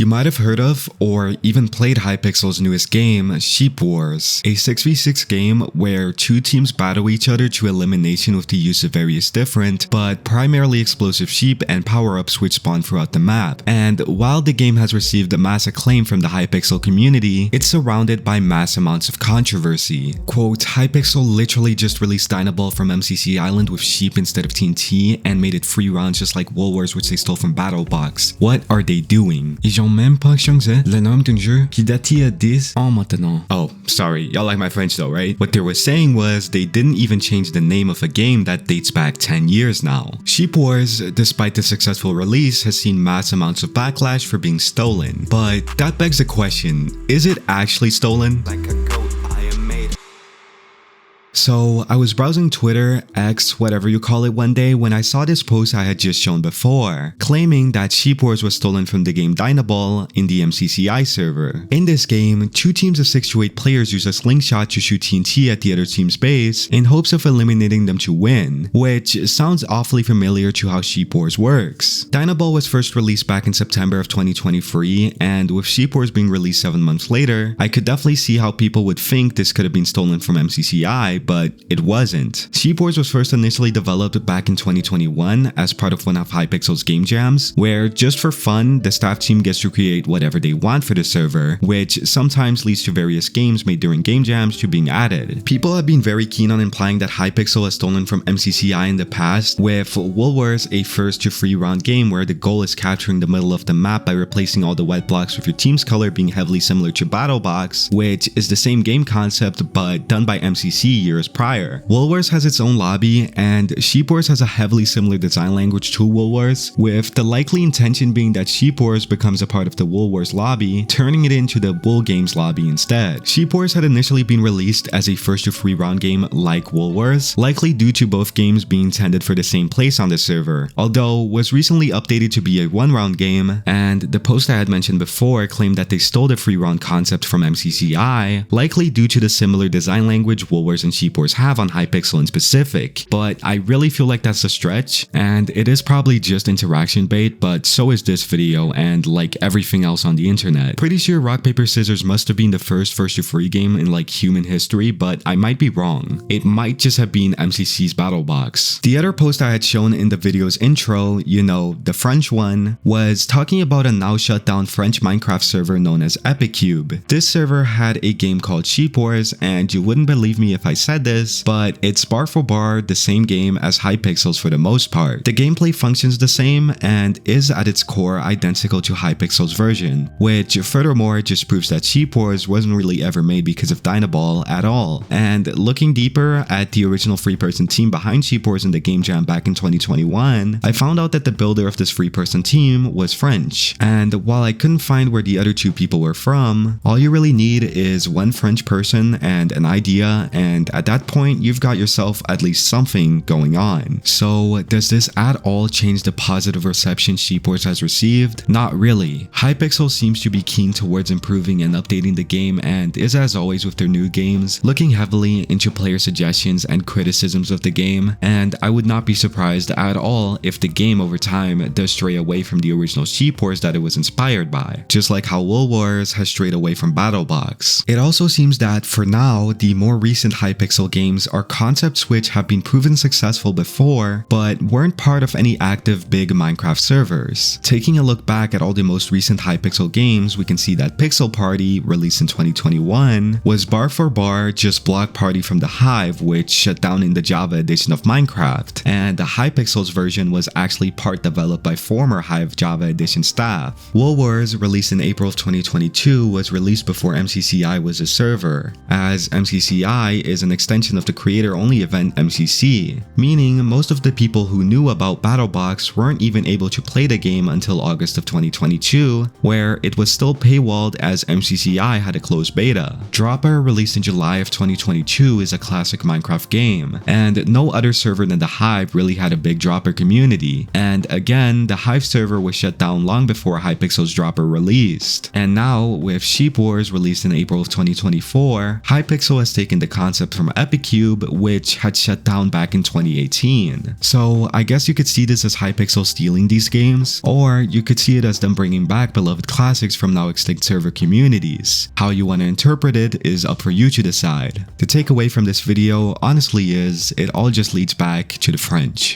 You might have heard of or even played Hypixel's newest game, Sheep Wars, a 6v6 game where two teams battle each other to elimination with the use of various different, but primarily explosive sheep and power-ups which spawn throughout the map. And while the game has received mass acclaim from the Hypixel community, it's surrounded by mass amounts of controversy. Quote, Hypixel literally just released Dynaball from MCC Island with sheep instead of TNT and made it free rounds just like Wool Wars which they stole from BattleBox. What are they doing? Ils ont même pas changé le nom d'un jeu qui datait à 10 ans maintenant. Oh, sorry, y'all like my French though, right? What they were saying was they didn't even change the name of a game that dates back 10 years now. Sheep Wars, despite the successful release, has seen mass amounts of backlash for being stolen. But that begs the question, is it actually stolen? Like a goat, I am made. So I was browsing Twitter, X, whatever you call it one day when I saw this post I had just shown before, claiming that Sheep Wars was stolen from the game Dynaball in the MCCI server. In this game, two teams of 6 to 8 players use a slingshot to shoot TNT at the other team's base in hopes of eliminating them to win, which sounds awfully familiar to how Sheep Wars works. Dynaball was first released back in September of 2023, and with Sheep Wars being released 7 months later, I could definitely see how people would think this could have been stolen from MCCI, but it wasn't. Sheep Wars was first initially developed back in 2021 as part of one of Hypixel's game jams, where just for fun, the staff team gets to create whatever they want for the server, which sometimes leads to various games made during game jams to being added. People have been very keen on implying that Hypixel has stolen from MCCI in the past, with Wool Wars a first to free round game where the goal is capturing the middle of the map by replacing all the white blocks with your team's color being heavily similar to BattleBox, which is the same game concept but done by MCC years prior. Wool Wars has its own lobby, and Sheep Wars has a heavily similar design language to Wool Wars, with the likely intention being that Sheep Wars becomes a part of the Wool Wars lobby, turning it into the Wool Games lobby instead. Sheep Wars had initially been released as a first to free round game like Wool Wars, likely due to both games being intended for the same place on the server, although was recently updated to be a 1-round game, and the post I had mentioned before claimed that they stole the free round concept from MCCI, likely due to the similar design language Wool Wars and Sheep Wars have on Hypixel in specific, but I really feel like that's a stretch, and it is probably just interaction bait, but so is this video and like everything else on the internet. Pretty sure Rock Paper Scissors must have been the first to free game in like human history, but I might be wrong. It might just have been MCC's BattleBox. The other post I had shown in the video's intro, you know, the French one, was talking about a now shut down French Minecraft server known as Epicube. This server had a game called Sheep Wars, and you wouldn't believe me if I said this, but it's bar for bar the same game as Hypixel's for the most part. The gameplay functions the same and is at its core identical to Hypixel's version, which furthermore just proves that Sheep Wars wasn't really ever made because of Dynaball at all. And looking deeper at the original 3-person team behind Sheep Wars in the game jam back in 2021, I found out that the builder of this 3-person team was French. And while I couldn't find where the other 2 people were from, all you really need is one French person and an idea, and at that point you've got yourself at least something going on. So does this at all change the positive reception Sheep Wars has received? Not really. Hypixel seems to be keen towards improving and updating the game and is, as always with their new games, looking heavily into player suggestions and criticisms of the game, and I would not be surprised at all if the game over time does stray away from the original Sheep Wars that it was inspired by, just like how Wool Wars has strayed away from BattleBox. It also seems that for now, the more recent Hypixel games are concepts which have been proven successful before, but weren't part of any active big Minecraft servers. Taking a look back at all the most recent Hypixel games, we can see that Pixel Party, released in 2021, was bar for bar just Block Party from the Hive, which shut down in the Java edition of Minecraft, and the Hypixel's version was actually part developed by former Hive Java edition staff. Wool Wars, released in April of 2022, was released before MCCI was a server, as MCCI is an extension of the creator-only event MCC, meaning most of the people who knew about BattleBox weren't even able to play the game until August of 2022, where it was still paywalled as MCCI had a closed beta. Dropper, released in July of 2022, is a classic Minecraft game, and no other server than the Hive really had a big Dropper community, and again, the Hive server was shut down long before Hypixel's Dropper released. And now, with Sheep Wars released in April of 2024, Hypixel has taken the concept from from Epicube, which had shut down back in 2018. So I guess you could see this as Hypixel stealing these games, or you could see it as them bringing back beloved classics from now extinct server communities. How you want to interpret it is up for you to decide. The takeaway from this video honestly is, it all just leads back to the French.